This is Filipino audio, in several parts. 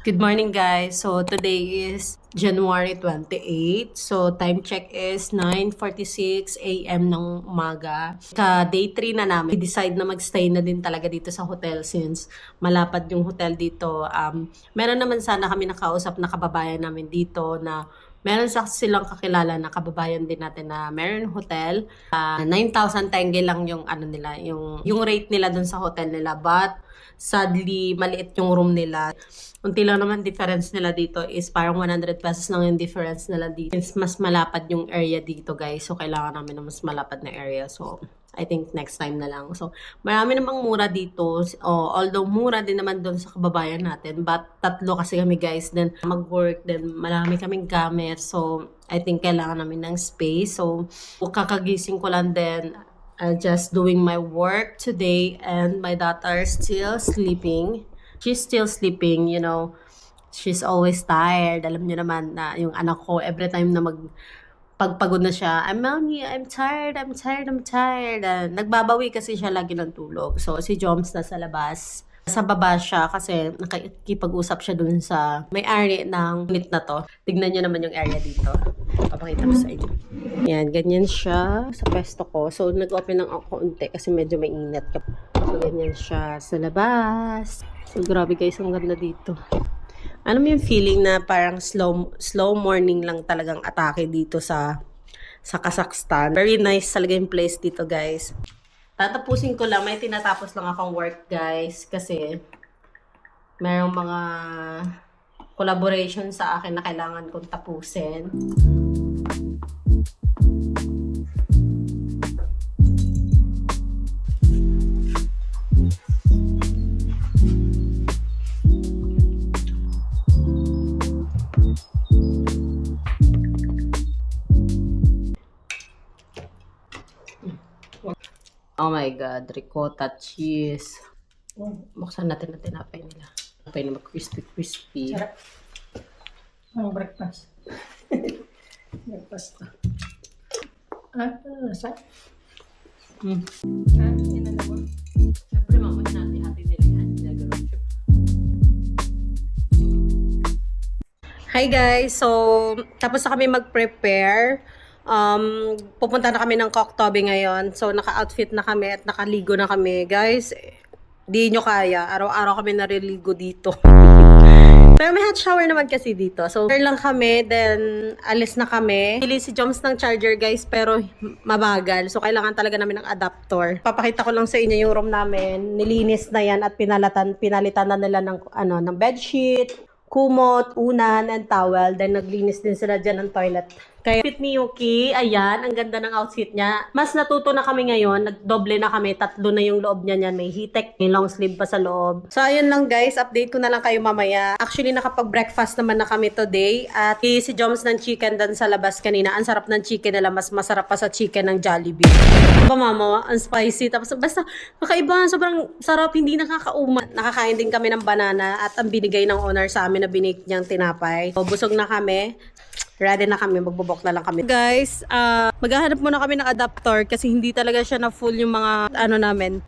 Good morning guys. So today is January 28. So time check is 9:46 AM ng umaga. Day 3 na namin. Decide na magstay na din talaga dito sa hotel since malapad yung hotel dito. Meron naman sana kami nakausap na kababayan namin dito na meron silang kakilala na kababayan din natin na meron hotel. 9,000 tenge lang yung ano nila, yung rate nila dun sa hotel nila. But sadly, maliit yung room nila. Unti lang naman difference nila dito is parang 100 pesos lang yung difference nila dito. Since mas malapad yung area dito guys. So, kailangan namin ng mas malapad na area. So, I think next time na lang. So, marami namang mura dito. Although mura din naman doon sa kababayan natin. But tatlo kasi kami guys. Then mag-work. Then marami kaming gamit. So, I think kailangan namin ng space. So, kakagising ko lang din. Just doing my work today. And my daughter still sleeping. She's still sleeping, you know. She's always tired. Alam niyo naman na yung anak ko, every time na pagpagod na siya, Mommy, I'm tired. Nagbabawi kasi siya lagi ng tulog. So, si Joms na sa labas. Sa baba siya kasi nakikipag-usap siya dun sa may-ari ng unit na to. Tignan niyo naman yung area dito. Papakita ko sa inyo. Yan, ganyan siya sa pwesto ko. So, nag-open lang ako unti kasi medyo mainit. So, ganyan siya sa labas. So, grabe guys, ang ganda dito. Ano mo yung feeling na parang slow morning lang talagang atake dito sa Kazakhstan. Very nice talaga yung place dito guys. Tatapusin ko lang, may tinatapos lang akong work guys kasi mayroong mga collaboration sa akin na kailangan kong tapusin. Oh my God, ricotta cheese. Buksan natin na tinapay nila. Tinapay na mag-crispy. Sarap. Breakfast. Breakfast na. Sarap. Yan na naman. Siyempre, mamaya natin hati nila yan. Ginagawa siya. Hi guys! So, tapos na kami mag-prepare. Pupunta na kami ng Koktobe ngayon. So, naka-outfit na kami at nakaligo na kami. Guys, di nyo kaya. Araw-araw kami nariligo dito. Pero may hot shower naman kasi dito. So, share lang kami. Then, alis na kami. Pili si Joms ng charger, guys. Pero, mabagal. So, kailangan talaga namin ng adapter. Papakita ko lang sa inyo yung room namin. Nilinis na yan at pinalitan na nila ng bedsheet, kumot, unan, and towel. Then, naglinis din sila dyan ng toilet. Kaya, fit ni Yuki, ayan, ang ganda ng outfit niya. Mas natuto na kami ngayon, nagdoble na kami, 3 na yung loob niya niyan. May hitek, may long sleeve pa sa loob. So, ayun lang guys, update ko na lang kayo mamaya. Actually, nakapag-breakfast naman na kami today. At si Joms ng chicken dan sa labas kanina. Ang sarap ng chicken nila, mas masarap pa sa chicken ng Jollibee. Diba mama, ang spicy. Tapos basta, kakaiba, sobrang sarap, hindi nakakauma. Nakakain din kami ng banana at ang binigay ng owner sa amin na binake niyang tinapay. So, busog na kami. Ready na kami, magbubok na lang kami. Guys, maghahanap muna kami ng adapter kasi hindi talaga siya na full yung mga namin,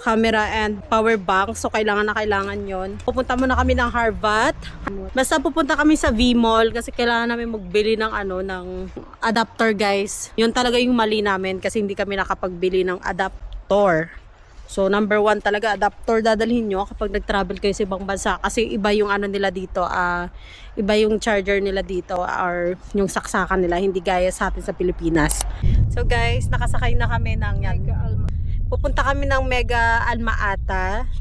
camera and power bank. So, kailangan na kailangan yon. Pupunta muna kami ng Harvat. Basta pupunta kami sa V-Mall kasi kailangan namin magbili ng ng adapter guys. Yun talaga yung mali namin kasi hindi kami nakapagbili ng adapter. So, number 1 talaga, adapter dadalhin nyo kapag nag-travel kayo sa ibang bansa. Kasi iba yung nila dito, iba yung charger nila dito or yung saksakan nila, hindi gaya sa atin sa Pilipinas. So guys, nakasakay na kami ng pupunta kami ng Mega Alma-Ata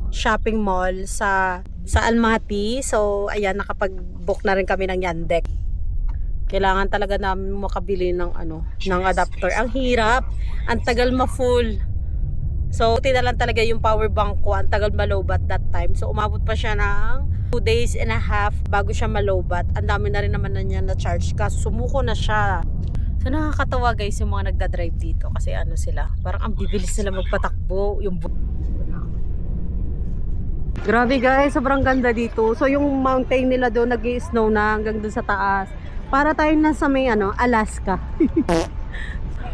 shopping mall sa Almaty. So, ayan, nakapag-book na rin kami ng Yandex. Kailangan talaga namin makabili ng ng adapter. Ang hirap, ang tagal ma-full. So, buti na lang talaga yung power bank ko. Ang tagal malobat that time. So, umabot pa siya ng 2.5 days bago siya malobat. Ang dami na rin naman na niya na-charge. Kaso, sumuko na siya. So, nakakatawa guys yung mga nagdadrive dito. Kasi sila, parang ang bibilis nila magpatakbo. Grabe guys, sobrang ganda dito. So, yung mountain nila doon, nag-i-snow na hanggang doon sa taas. Para tayong nasa may Alaska.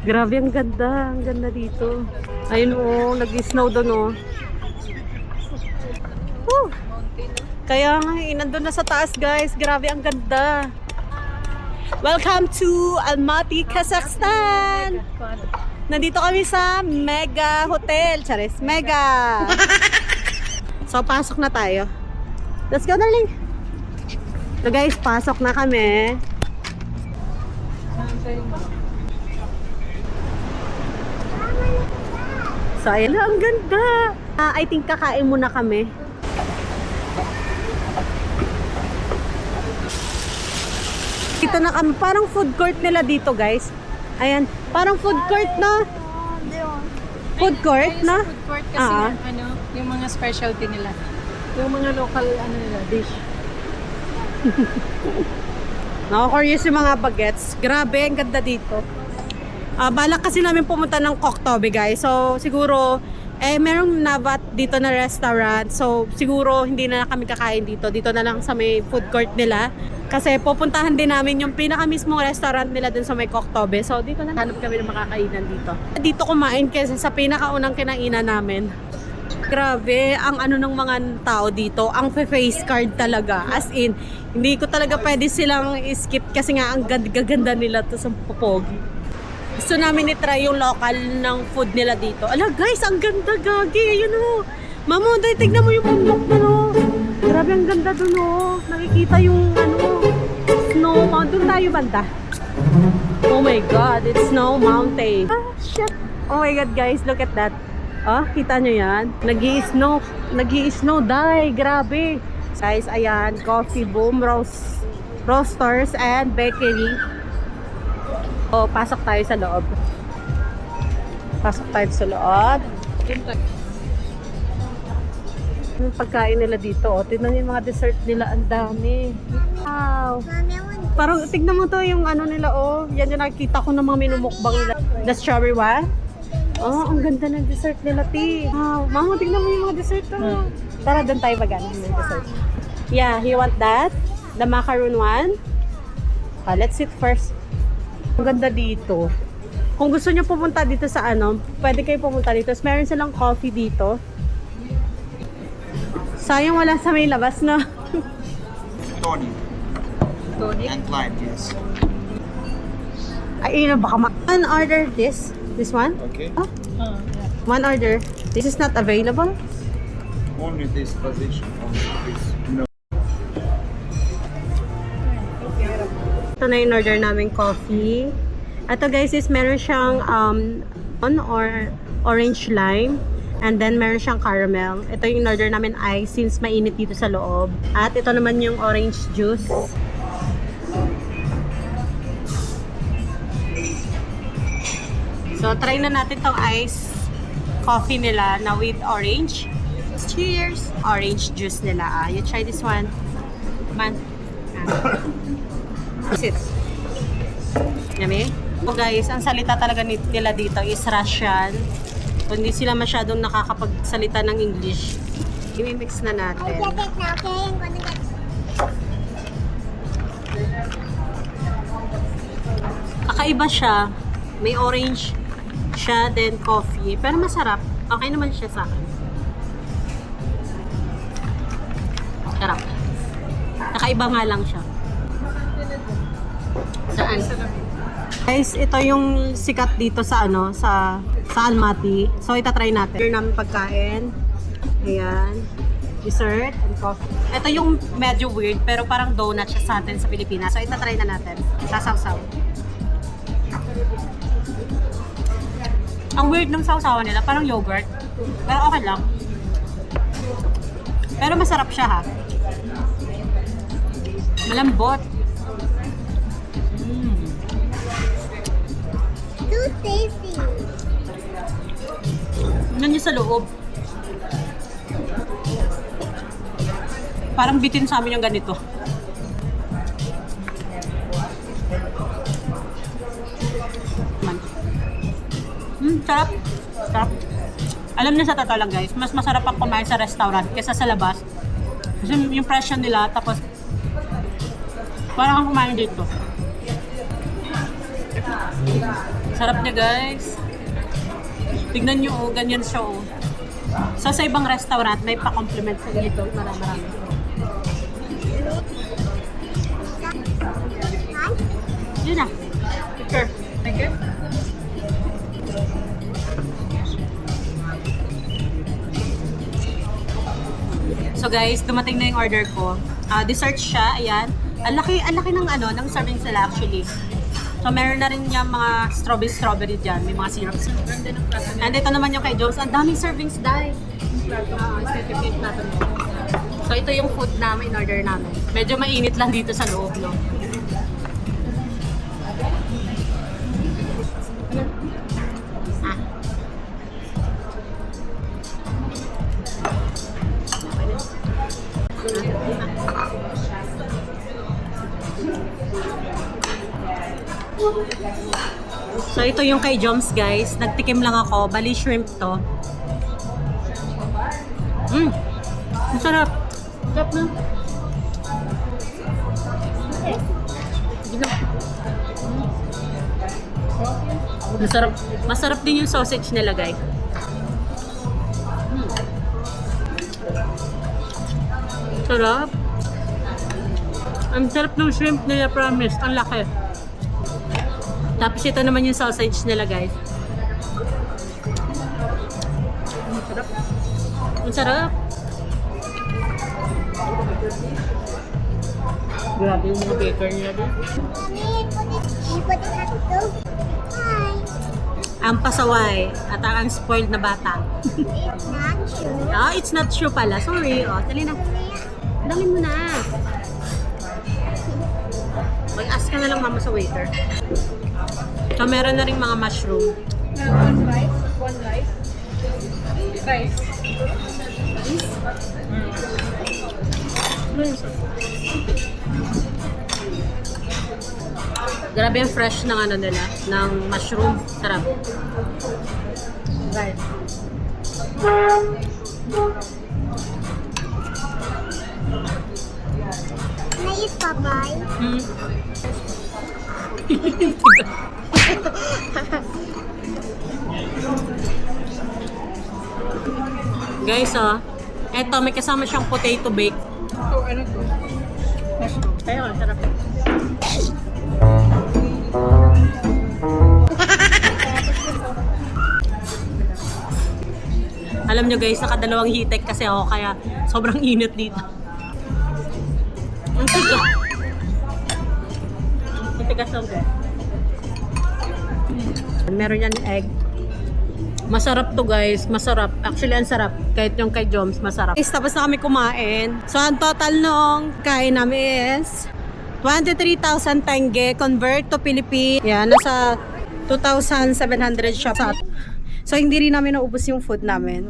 Grabe, ang ganda dito. Ayun nag-snow doon Kaya nga, nandun na sa taas guys. Grabe, ang ganda. Welcome to Almaty, Kazakhstan! Nandito kami sa Mega Hotel. Charis, Mega! So, pasok na tayo. Let's go, darling! So guys, pasok na kami. So, ayan na, ang ganda! I think kakain muna kami. Dito na kami, parang food court nila dito guys. Ayan, parang food court na. Food court na? Food court kasi yung mga specialty nila. Yung mga local nila, dish. Nako-curious yung mga bagets. Grabe, ang ganda dito. Balak kasi namin pumunta ng Koktobe guys. So siguro, merong Navat dito na restaurant. So siguro hindi na kami kakain dito. Dito na lang sa may food court nila. Kasi pupuntahan din namin yung pinaka-mismong restaurant nila dun sa may Koktobe. So dito na hanap kami ng makakainan dito. Dito kumain kasi sa pinakaunang kinainan namin. Grabe, ang ng mga tao dito, ang face card talaga. As in, hindi ko talaga pwede silang skip kasi nga ang ganda nila to sa popogi. Gusto namin i-try yung local ng food nila dito. Ala guys, ang ganda gagi. Ayun o. Mamonday, tignan mo yung bundok na no. Grabe, ang ganda dun o. Nakikita yung Snow Mountain. Doon tayo banda. Oh my God, it's Snow Mountain. Ah, shit. Oh my God guys, look at that. Kita nyo yan? Nag-i-snow dye. Grabe. Guys, ayan. Coffee Boom, Roasters, and Bakery. Pasok tayo sa loob. Yung pagkain nila dito, tignan yung mga dessert nila, ang dami. Wow. Parang tignan mo to yung nila, yan yung nakikita ko ng mga minumukbang nila. The strawberry one? Ang ganda ng dessert nila, ti. Wow. Mama, tignan mo yung mga dessert to. Tara, doon tayo magana ng dessert. Yeah, you want that? The macaron one? Let's sit first. Ang ganda dito. Kung gusto nyo pumunta dito sa pwede kayo pumunta dito. Meron silang coffee dito. Sayang wala sa may labas na. Tonic Tonic? and lime, yes. Ay, baka one order this. This one? Okay. Yeah. One order. This is not available. Only this position. Only this. No. Ito na yung order namin coffee. Ito guys is meron siyang or orange lime. And then meron siyang caramel. Ito yung order namin ice since mainit dito sa loob. At ito naman yung orange juice. So try na natin tong ice coffee nila na with orange. Cheers! Orange juice nila. You try this one. Man. Is it? Yummy? So guys, ang salita talaga nila dito is Russian. So, hindi sila masyadong nakakapagsalita ng English. I-mix na natin. Kakaiba siya. May orange siya, then coffee. Pero masarap. Okay naman siya sa akin. Sarap. Kakaiba nga lang siya. Saan? Guys, ito yung sikat dito sa sa Almaty. So itatry natin. Order namin pagkain. Ayan. Dessert and coffee. Ito yung medyo weird pero parang donut siya sa atin sa Pilipinas. So itatry na natin. Sasaw-saw. Ang weird ng sausawan nila, parang yogurt. Pero okay lang. Pero masarap siya ha. Malambot. Too tasty. Tingnan niyo sa loob. Parang bitin sa amin yung ganito. Sarap. Sarap. Alam niyo sa totoo lang guys, mas masarap ang kumain sa restaurant kaysa sa labas. Kasi yung presyo nila, tapos parang ang kumain dito. Sarap niya guys. Tignan nyo, ganyan siya. So sa ibang restaurant, may pa-compliment sa ganito. Marami. guys, dumating na yung order ko. Dessert siya, ayan. Ang laki ng ng servings nila actually. So meron na rin yung mga strawberry dyan. May mga syrups. And ito naman yung kay Jones. Ang daming servings, dahil. So ito yung food namin, in-order namin. Medyo mainit lang dito sa loob, no? So ito yung kay Joms, guys. Nagtikim lang ako. Bali shrimp to. Masarap. Masarap na. Masarap. Masarap din yung sausage nila, guys. Sarap. Ang sarap ng shrimp nila, promise. Ang laki. Tapos ito naman yung sausage nila, guys. Ang sarap. Ang sarap. Grabe yung mga baker nila din. Ang pasaway at ang spoiled na bata. It's not true pala. Sorry. Dali na. Dalhin mo na. Mag-ask ka na lang mama sa waiter. So, meron na rin mga mushroom. One rice. Rice. Grabe yung fresh ng nila, ng mushroom. Sarap. Right. Can I eat Popeye? Guys, eto may kasama siyang potato bake. So, ano to? Mushroom. Ayun, sarap. Alam nyo guys, nakadalawang hitek kasi ako kaya sobrang init dito. Ang tigas. Ang tigas lang guys. Meron yan egg. Masarap to guys, masarap. Actually, ang sarap. Kahit yung kay Joms, masarap. Guys, tapos na kami kumain. So, ang total nung kain namin is 23,000 tenge. Convert to Philippine. Yan, nasa 2,700 siya. So, hindi rin namin naubos yung food namin.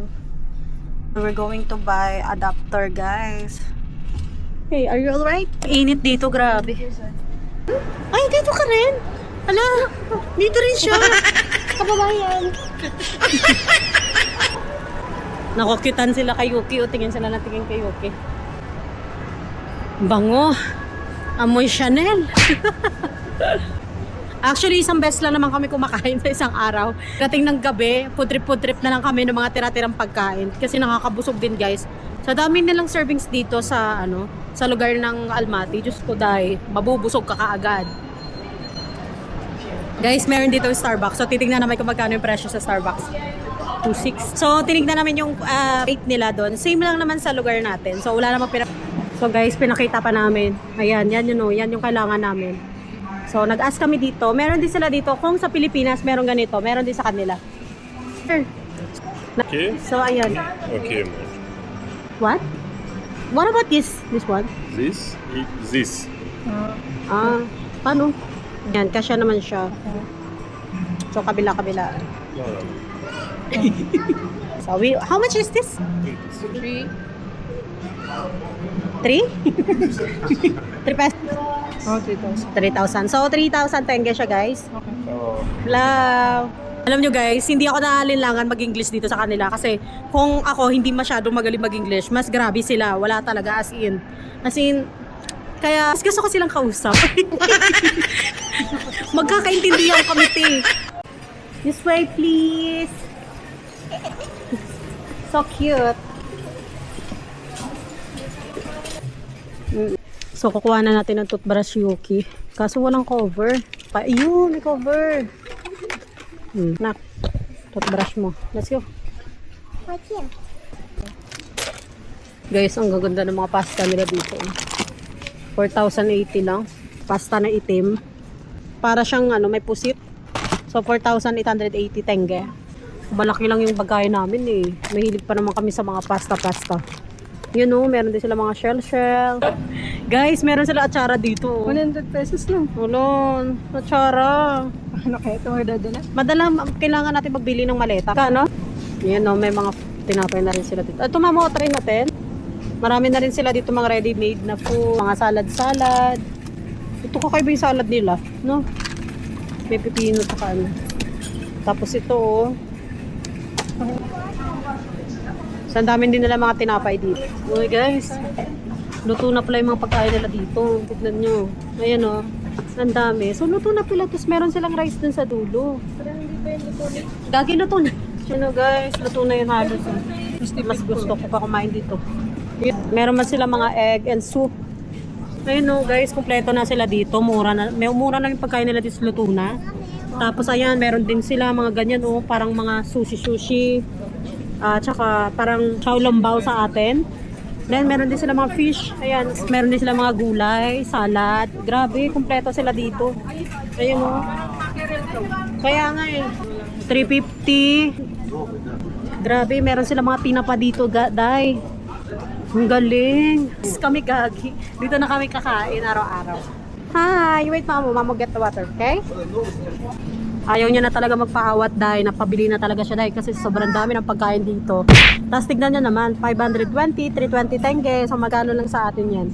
We're going to buy adapter, guys. Hey, are you alright? Init dito, grabe. Ay, dito ka rin. Ala, dito rin siya. Kababayan. Nakukitan sila kay Yuki. O, tingin sila na tingin kay Yuki. Bango. Amoy Chanel. Actually, isang beses lang naman kami kumakain sa isang araw. Dating ng gabi, putrip-putrip na lang kami ng mga tira-tirang pagkain. Kasi nakakabusog din, guys. Sa dami nilang servings dito sa sa lugar ng Almaty. Diyos ko, dahil mabubusog ka kaagad. Guys, meron dito yung Starbucks. So, titignan namin kung magkano yung presyo sa Starbucks. 2.6. So, tinignan namin yung rate nila doon. Same lang naman sa lugar natin. So, wala namang So, guys, pinakita pa namin. Ayan, yan yung kailangan namin. So, nag-ask kami dito. Meron din sila dito. Kung sa Pilipinas, meron ganito. Meron din sa kanila. Sure. Okay. So, ayan. Okay. What? What about this? This one? This? This. Paano? Yan, kasya naman siya. So, kabila-kabila. So, how much is this? 3. 3? 3 pesos? Oh, 3,000. 3,000. So, 3,000 tenge siya, guys. Okay. Love. Alam nyo guys, hindi ako naalinlangan mag-English dito sa kanila kasi kung ako hindi masyadong magaling mag-English, mas grabe sila. Wala talaga as in. Kaya mas gusto ko silang kausap. Magkakaintindihan kami, te. This way, please. So cute. So, kukuha na natin ng toothbrush, Yuki. Kaso walang cover. Ayun, may cover. Nak, toothbrush mo. Let's go. Right here. Guys, ang gaganda ng mga pasta nila dito. 4,080 lang. Pasta na itim. Para siyang ano, may pusit. So, 4,880 tenge. Malaki lang yung bagay namin eh. Mahilig pa naman kami sa mga pasta-pasta. Yun o, meron din sila mga shell-shell. Guys, meron sila atsara dito. 100 pesos lang. Ulon, atsara. Ano kaya ito madadala? Madala, kailangan natin magbili ng maleta. Kano? Yan o, may mga tinapay na rin sila dito. Ito mamo, try natin. Marami na rin sila dito mga ready-made na food. Mga salad-salad. Ito kakaiba yung salad nila, no? May pipino sa ano. Tapos ito oh. So, ang dami din nila mga tinapay dito. Uy guys, luto na pala yung mga pagkain nila dito. Tignan nyo. Ayan o. Ang dami. So, luto na pala. Tapos meron silang rice dun sa dulo. Parang hindi ba yung luto ulit? Gagi luto na. Sino guys, luto na yung halos. Mas gusto ko pa kumain dito. Meron man sila mga egg and soup. Ayun no guys, kumpleto na sila dito. Mura na. May mura na yung pagkain nila dito, luto na. Tapos ayan, meron din sila mga ganyan oh, parang mga sushi-sushi. Tsaka parang xiaolongbao sa atin. Then meron din sila mga fish. Ayan, meron din sila mga gulay, salad. Grabe, kumpleto sila dito. Ayun oh. Kaya nga eh. 350. Grabe, meron sila mga tinapa dito, day. Ang galing. Kami gagi. Dito na kami kakain araw-araw. Hi, wait mamo. Mamo get the water, okay? Ayaw niya na talaga magpaawat dahil napabili na talaga siya dahil kasi sobrang dami ng pagkain dito. Tapos tignan niya naman, 520, 320 tenge. So magkano lang sa atin yan?